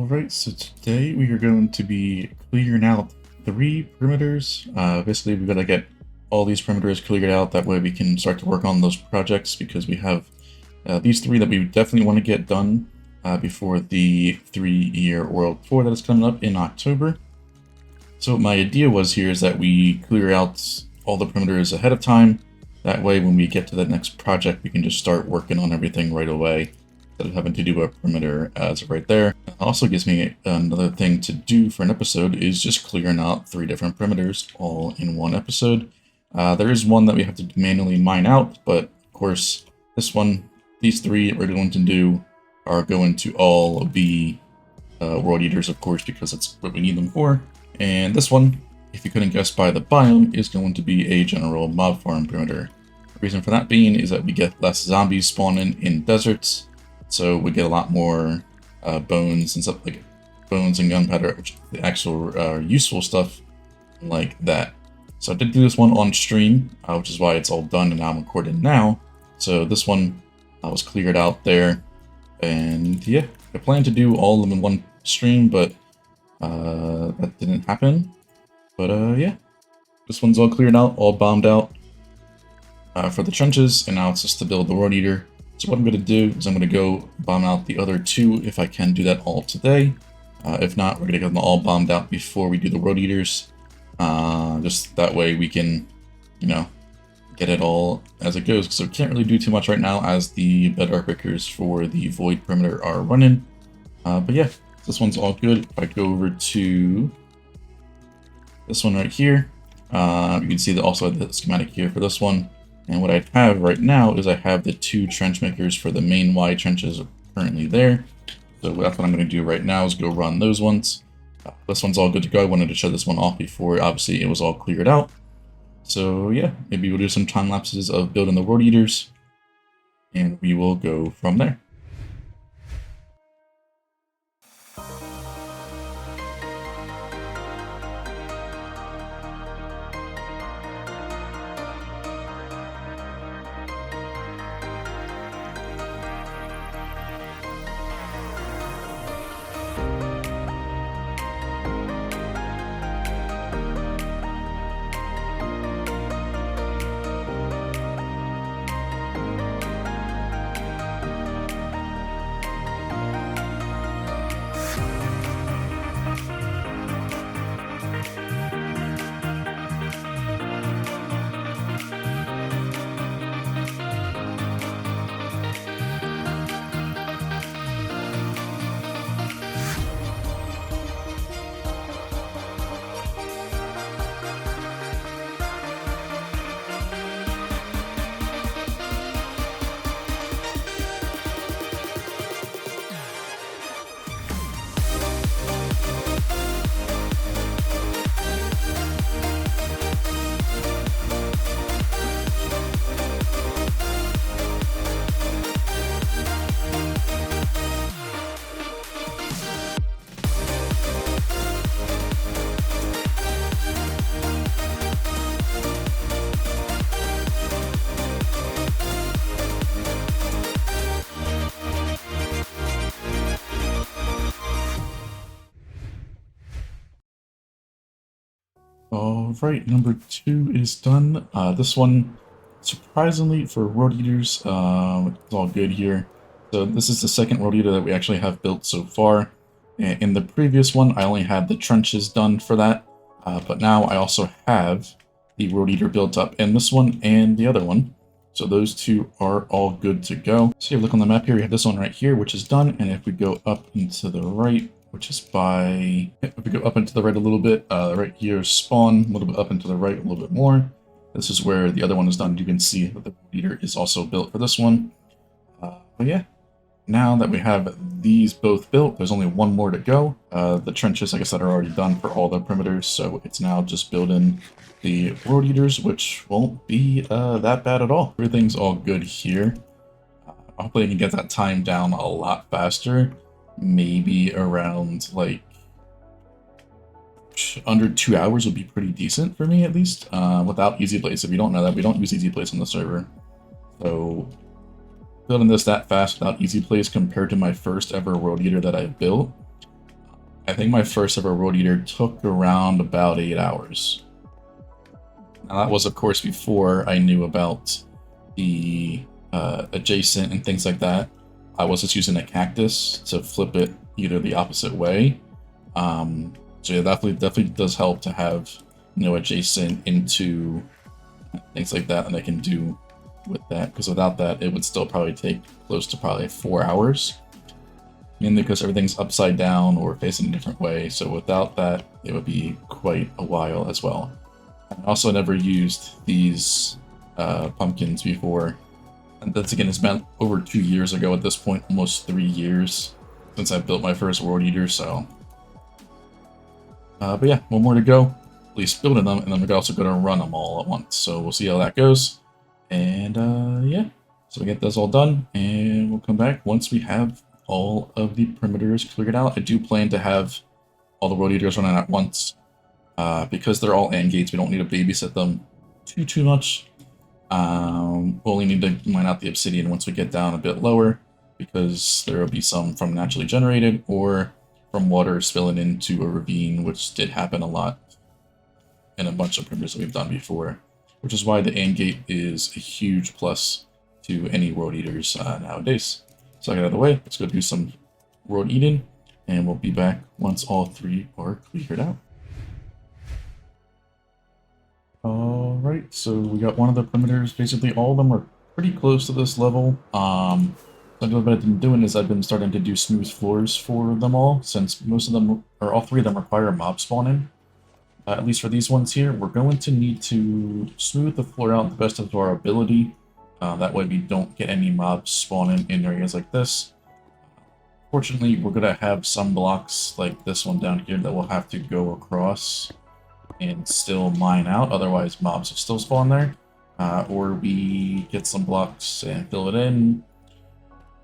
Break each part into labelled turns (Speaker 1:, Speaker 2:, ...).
Speaker 1: Alright, so today we are going to be clearing out 3 perimeters. Basically, we've got to get all these perimeters cleared out, that way we can start to work on those projects, because we have these 3 that we definitely want to get done before the 3-year World Tour that is coming up in October. So my idea was here is that we clear out all the perimeters ahead of time, that way when we get to the next project we can just start working on everything right away, instead of having to do a perimeter as right there. It also gives me another thing to do for an episode is just clearing out 3 different perimeters all in one episode. There is one that we have to manually mine out, but of course this one, these 3 we're going to do are going to all be world eaters, of course, because that's what we need them for. And this one, if you couldn't guess by the biome, is going to be a general mob farm perimeter. The reason for that being is that we get less zombies spawning in deserts, so we get a lot more bones and stuff, like bones and gunpowder, which is the actual useful stuff like that. So I did do this one on stream, which is why it's all done and now I'm recording now. So this one was cleared out there, and yeah, I planned to do all of them in one stream, but that didn't happen. But yeah, this one's all cleared out, all bombed out for the trenches, and now it's just to build the world eater. So what I'm going to do is I'm going to go bomb out the other 2 if I can do that all today. If not, we're going to get them all bombed out before we do the world eaters. Just that way we can, you know, get it all as it goes. So we can't really do too much right now as the bedrock breakers for the void perimeter are running. But yeah, this one's all good. If I go over to this one right here, you can see that also the schematic here for this one. And what I have right now is I have the 2 trench makers for the main wide trenches currently there. So that's what I'm going to do right now is go run those ones. This one's all good to go. I wanted to show this one off before obviously it was all cleared out. So yeah, maybe we'll do some time lapses of building the world eaters, and we will go from there. Alright, number 2 is done. This one, surprisingly for world eaters, it's all good here. So this is the second world eater that we actually have built so far. In the previous one, I only had the trenches done for that, but now I also have the world eater built up in this one and the other one. So those 2 are all good to go. So you look on the map here, we have this one right here, which is done, and if we go up and to the right, which is by, if we go up and to the right a little bit, right here spawn, a little bit up and to the right a little bit more. This is where the other one is done. You can see that the leader is also built for this one. But yeah, now that we have these both built, there's only one more to go. The trenches, like I said, are already done for all the perimeters, so it's now just building the world eaters, which won't be that bad at all. Everything's all good here. Hopefully I can get that time down a lot faster. Maybe around like under 2 hours would be pretty decent for me, at least, without Easy Place. If you don't know that, we don't use Easy Place on the server. So building this that fast without Easy Place compared to my first ever World Eater that I built, I think my first ever road eater took around about 8 hours. Now that was, of course, before I knew about the adjacent and things like that. I was just using a cactus to flip it either the opposite way. So yeah, definitely does help to have, you know, adjacent into things like that, and I can do with that, because without that it would still probably take close to probably 4 hours, mainly because everything's upside down or facing a different way. So without that it would be quite a while as well. I also never used these pumpkins before, and that's again, it's been over 2 years ago at this point, almost 3 years since I built my first world eater. So but yeah, one more to go, at least building them, and then we're also going to run them all at once. So we'll see how that goes. And yeah, so we get this all done, and we'll come back once we have all of the perimeters cleared out. I do plan to have all the road eaters running at once, because they're all AND gates. We don't need to babysit them too much. We'll only need to mine out the obsidian once we get down a bit lower, because there will be some from naturally generated or from water spilling into a ravine, which did happen a lot in a bunch of perimeters that we've done before, which is why the AND gate is a huge plus to any road eaters nowadays. So I got out of the way, let's go do some road eating, and we'll be back once all 3 are cleared out. Alright, so we got one of the perimeters. Basically all of them are pretty close to this level. So what I've been doing is I've been starting to do smooth floors for them all, since most of them, or all 3 of them, require mob spawning. At least for these ones here, we're going to need to smooth the floor out the best of our ability. That way we don't get any mobs spawning in areas like this. Fortunately, we're going to have some blocks like this one down here that we'll have to go across and still mine out, otherwise mobs will still spawn there. Or we get some blocks and fill it in.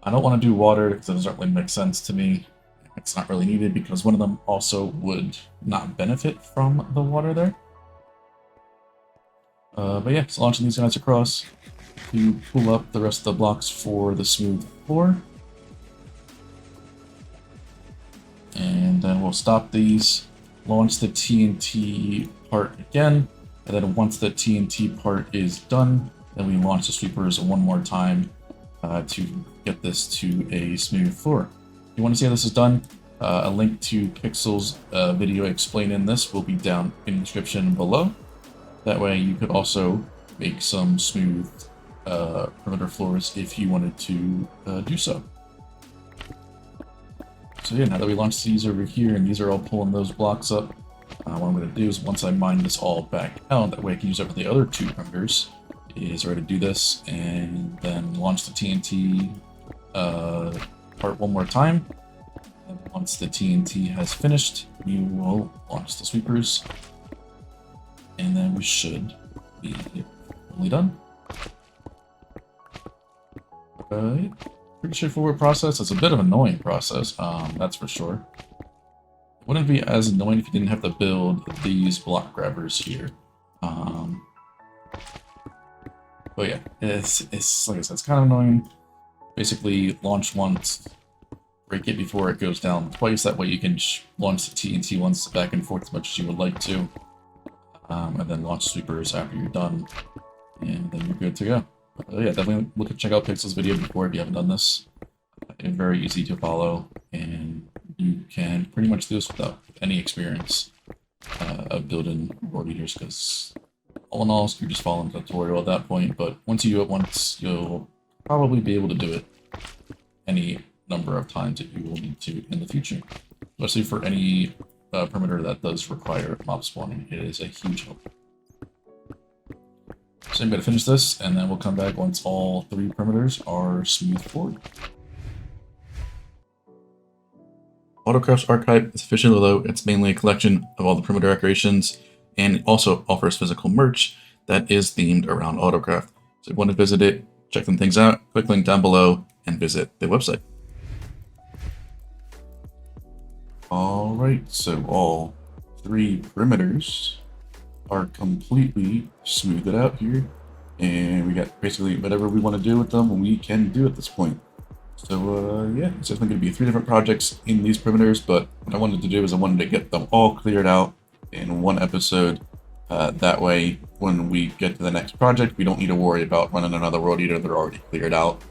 Speaker 1: I don't want to do water because it doesn't really make sense to me. It's not really needed because one of them also would not benefit from the water there. But yeah, so launching these guys across to pull up the rest of the blocks for the smooth floor. And then we'll stop these, launch the TNT part again, and then once the TNT part is done, then we launch the sweepers one more time to get this to a smooth floor. If you want to see how this is done, a link to Pixeils' video explaining this will be down in the description below. That way you could also make some smooth perimeter floors if you wanted to do so. So yeah, now that we launched these over here and these are all pulling those blocks up, what I'm going to do is once I mine this all back out, that way I can use it for the other 2 perimeters, is ready to do this and then launch the TNT part one more time. And once the TNT has finished, we will launch the sweepers, and then we should be fully done. Pretty straightforward process. It's a bit of an annoying process, that's for sure. It wouldn't be as annoying if you didn't have to build these block grabbers here. But yeah, it's like I said, it's kind of annoying. Basically, launch once, break it before it goes down twice. That way you can launch the TNT once back and forth as much as you would like to. And then launch sweepers after you're done. And then you're good to go. Yeah, definitely check out Pixeils' video before if you haven't done this. It's very easy to follow, and you can pretty much do this without any experience of building world eaters, because all in all, you're just following the tutorial at that point. But once you do it once, you'll probably be able to do it any number of times that you will need to in the future, especially for any perimeter that does require mob spawning. It is a huge help. So I'm going to finish this, and then we'll come back once all 3 perimeters are smooth forward. AutoCraft's archive is officially low. It's mainly a collection of all the perimeter decorations, and it also offers physical merch that is themed around AutoCraft. So if you want to visit it, check some things out, click link down below, and visit the website. Alright, so all 3 perimeters are completely smoothed out here, and we got basically whatever we want to do with them, we can do at this point. So yeah, it's definitely going to be 3 different projects in these perimeters, but what I wanted to do is I wanted to get them all cleared out in one episode. That way, when we get to the next project, we don't need to worry about running another world eater. They're already cleared out.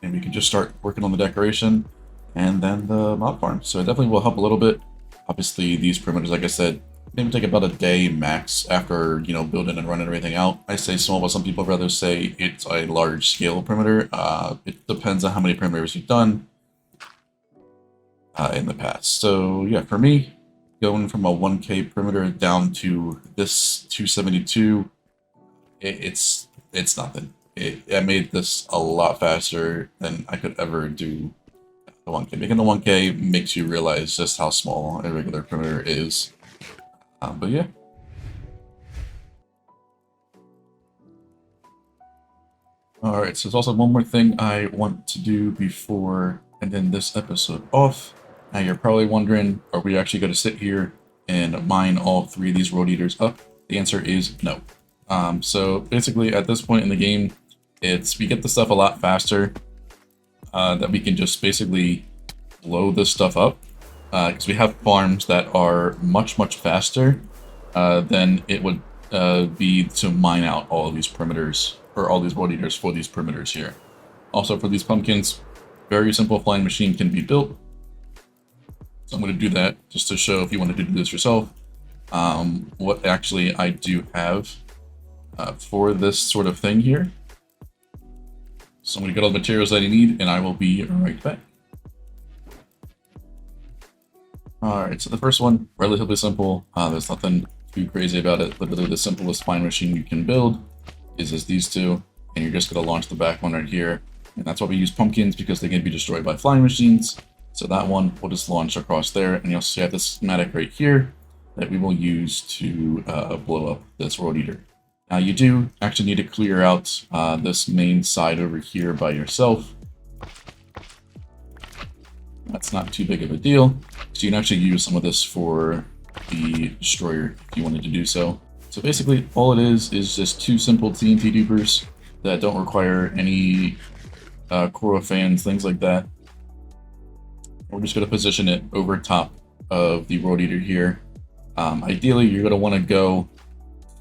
Speaker 1: And we can just start working on the decoration and then the mob farm. So it definitely will help a little bit. Obviously, these perimeters, like I said, maybe take about a day max after, building and running everything out. I say small, but some people rather say it's a large scale perimeter. It depends on how many perimeters you've done in the past. So yeah, for me, going from a 1K perimeter down to this 272, it's nothing. I made this a lot faster than I could ever do the 1K. Making the 1K makes you realize just how small a regular perimeter is. But yeah. Alright, so there's also one more thing I want to do before ending this episode off. Now you're probably wondering, are we actually going to sit here and mine all 3 of these road eaters up? The answer is no. So basically at this point in the game, we get the stuff a lot faster, that we can just basically blow this stuff up, because we have farms that are much faster than it would be to mine out all of these perimeters, or all these road eaters for these perimeters here. Also for these pumpkins, very simple flying machine can be built. So I'm going to do that just to show if you want to do this yourself, what actually I do have for this sort of thing here. So I'm going to get all the materials that I need, and I will be right back. Alright, so the first one, relatively simple. There's nothing too crazy about it. Literally the simplest flying machine you can build is these 2, and you're just going to launch the back one right here. And that's why we use pumpkins, because they can be destroyed by flying machines. So that one will just launch across there, and you'll see I have this schematic right here that we will use to blow up this road eater. Now you do actually need to clear out this main side over here by yourself. That's not too big of a deal. So you can actually use some of this for the destroyer if you wanted to do so. So basically all it is just 2 simple TNT dupers that don't require any Cora fans, things like that. We're just going to position it over top of the road eater here. Ideally you're going to want to go,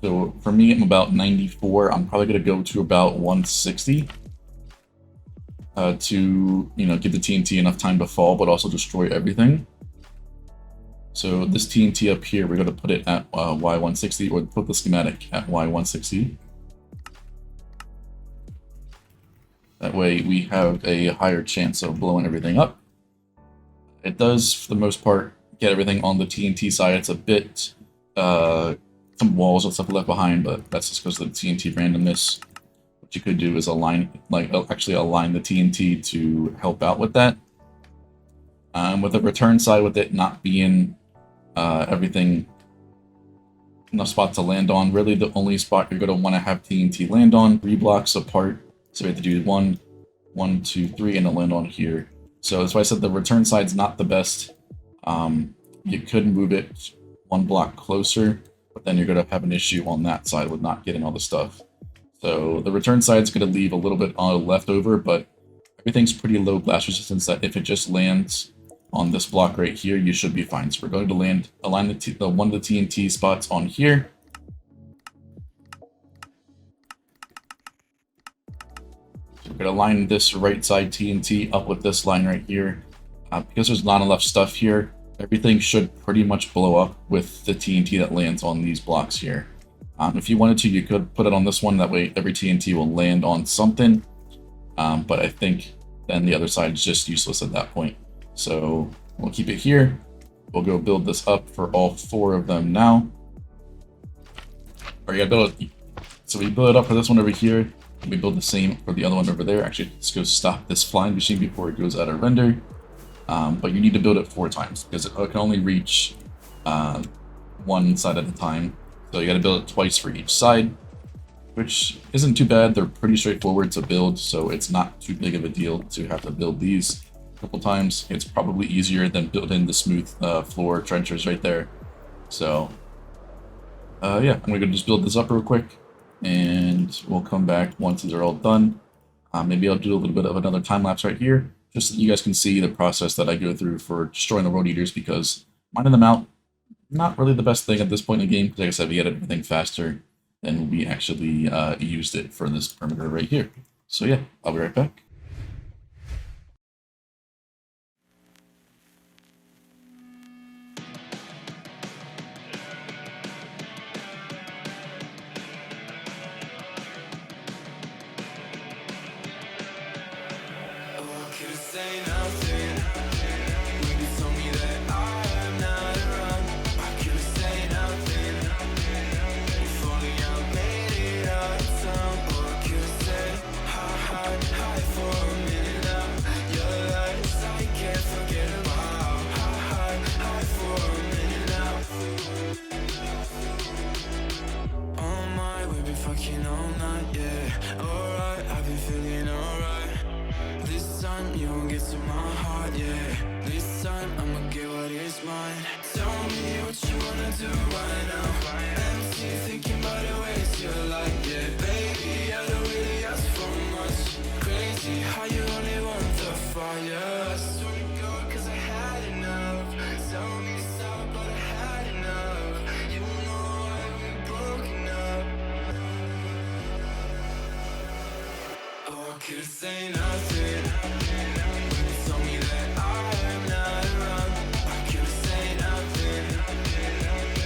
Speaker 1: so for me I'm about 94. I'm probably going to go to about 160 to give the TNT enough time to fall but also destroy everything. So this TNT up here, we're going to put it at Y160, or put the schematic at Y160. That way we have a higher chance of blowing everything up. It does, for the most part, get everything on the TNT side. It's a bit, some walls and stuff left behind, but that's just because of the TNT randomness. What you could do is actually align the TNT to help out with that. With the return side, with it not being everything enough spot to land on, really the only spot you're going to want to have TNT land on, 3 blocks apart. So we have to do 1, 1, 2, 3, and then land on here. So that's why I said the return side's not the best. You could move it 1 block closer, but then you're going to have an issue on that side with not getting all the stuff. So the return side's going to leave a little bit left over, but everything's pretty low blast resistance that if it just lands on this block right here, you should be fine. So we're going to align one of the TNT spots on here. So we're going to line this right side TNT up with this line right here. Because there's not enough stuff here, everything should pretty much blow up with the TNT that lands on these blocks here. If you wanted to, you could put it on this one. That way every TNT will land on something. But I think then the other side is just useless at that point. So we'll keep it here. We'll go build this up for all 4 of them now. Or you gotta build it. So we build it up for this one over here. We build the same for the other one over there. Actually, let's go stop this flying machine before it goes out of render. But you need to build it 4 times because it can only reach 1 side at a time. So you gotta build it twice for each side, which isn't too bad. They're pretty straightforward to build, so it's not too big of a deal to have to build these a couple times. It's probably easier than building the smooth floor trenchers right there. So yeah, I'm gonna just build this up real quick, and we'll come back once these are all done. Maybe I'll do a little bit of another time lapse right here, just so you guys can see the process that I go through for destroying the road eaters, because mining them out, not really the best thing at this point in the game, because like I said, we had everything faster than we actually used it for this perimeter right here. So yeah, I'll be right back.
Speaker 2: Fucking all night, yeah. Alright, I've been feeling alright. This time you won't get to my heart, yeah. This time I'ma get what is mine. Tell me what you wanna do right now. Empty, thinking about the ways you like, yeah. Baby, I don't really ask for much. Crazy how you only want the fire. I swear to God, 'cause I had enough. Tell me stop, but I had enough. You know why we're broken up. Oh, I could say nothing when you told me that I'm not around. I could say nothing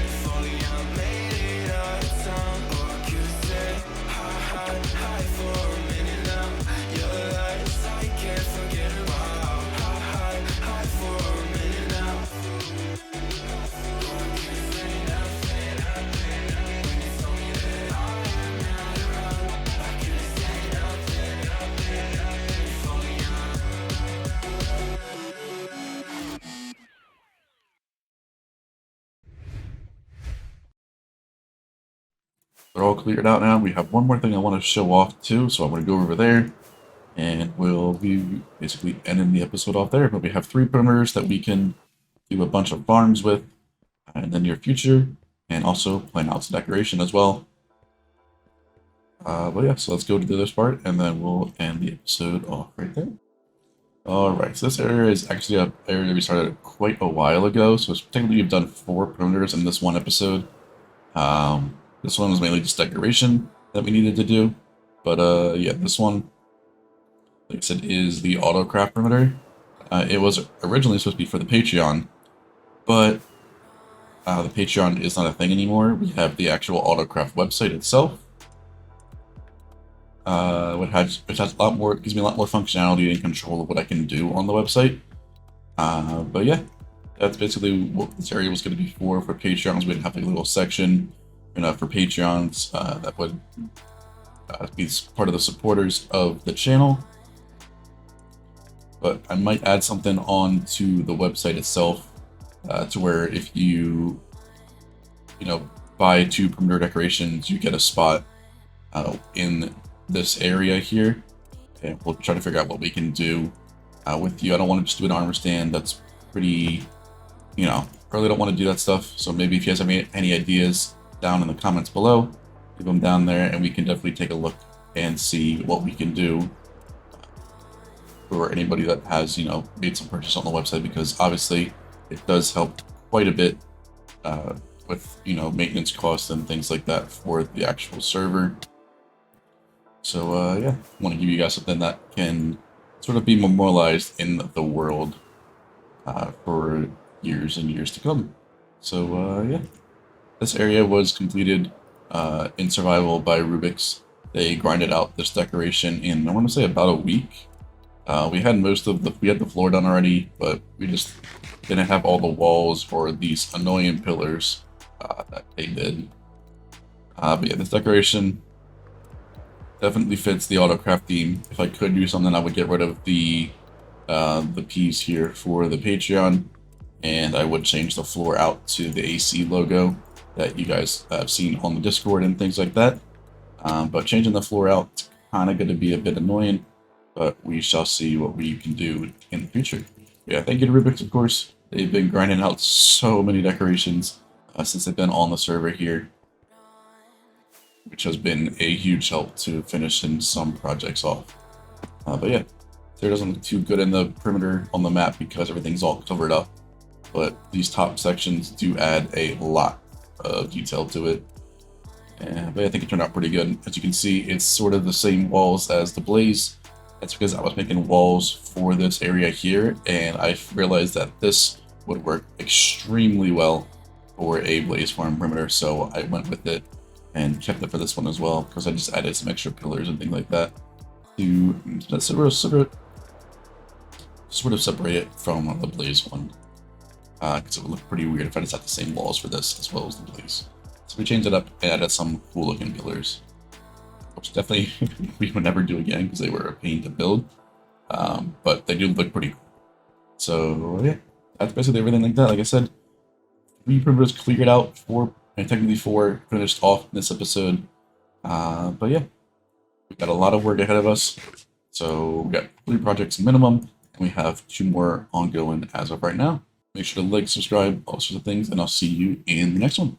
Speaker 2: if only I made it out of town. Oh, I could say hi for a minute now. Your lies I can't forget about. Hi for a minute now. Oh, I could say nothing when you told me that I'm not around. I could say nothing if only I.
Speaker 1: They're all cleared out now. We have one more thing I want to show off too, so I'm going to go over there, and we'll be basically ending the episode off there. But we have 3 perimeters that we can do a bunch of farms with in the near future, and also plan out some decoration as well. But yeah, so let's go to this part, and then we'll end the episode off right there. Alright, so this area is actually an area we started quite a while ago, so technically we've done 4 perimeters in this one episode. This one was mainly just decoration that we needed to do, but yeah, this one, like I said, is the AutoCraft perimeter. It was originally supposed to be for the Patreon, but the Patreon is not a thing anymore. We have the actual AutoCraft website itself, which has a lot more, gives me a lot more functionality and control of what I can do on the website. But yeah, that's basically what this area was going to be for Patreons. We'd have like a little section, for Patreons that would be part of the supporters of the channel. But I might add something onto the website itself to where if you buy 2 perimeter decorations, you get a spot in this area here, and we'll try to figure out what we can do with you. I don't want to just do an armor stand. That's pretty, really don't want to do that stuff. So maybe if you guys have any ideas down in the comments below, leave them down there, and we can definitely take a look and see what we can do for anybody that has, made some purchase on the website, because obviously it does help quite a bit with, maintenance costs and things like that for the actual server. So yeah, I want to give you guys something that can sort of be memorialized in the world for years and years to come. So yeah, this area was completed in survival by Rubik's. They grinded out this decoration in, I want to say, about a week. We had we had the floor done already, but we just didn't have all the walls or these annoying pillars that they did. But yeah, this decoration definitely fits the AutoCraft theme. If I could do something, I would get rid of the piece here for the Patreon, and I would change the floor out to the AC logo that you guys have seen on the Discord and things like that. But changing the floor out is kind of going to be a bit annoying, but we shall see what we can do in the future. Yeah, thank you to Rubik's, of course. They've been grinding out so many decorations since they've been on the server here, which has been a huge help to finishing some projects off. But yeah, there doesn't look too good in the perimeter on the map because everything's all covered up. But these top sections do add a lot of detail to it. But I think it turned out pretty good. As you can see, it's sort of the same walls as the Blaze. That's because I was making walls for this area here, and I realized that this would work extremely well for a Blaze farm perimeter, so I went with it and kept it for this one as well, because I just added some extra pillars and things like that to sort of separate it from the Blaze one. Because it would look pretty weird if I just had the same walls for this as well as the Blaze. So we changed it up and added some cool looking pillars, which definitely we would never do again because they were a pain to build. But they do look pretty cool. So yeah, that's basically everything like that. Like I said, 3 perimeters cleared out, 4, and technically 4 finished off in this episode. But yeah, we've got a lot of work ahead of us. So we got 3 projects minimum, and we have 2 more ongoing as of right now. Make sure to like, subscribe, all sorts of things, and I'll see you in the next one.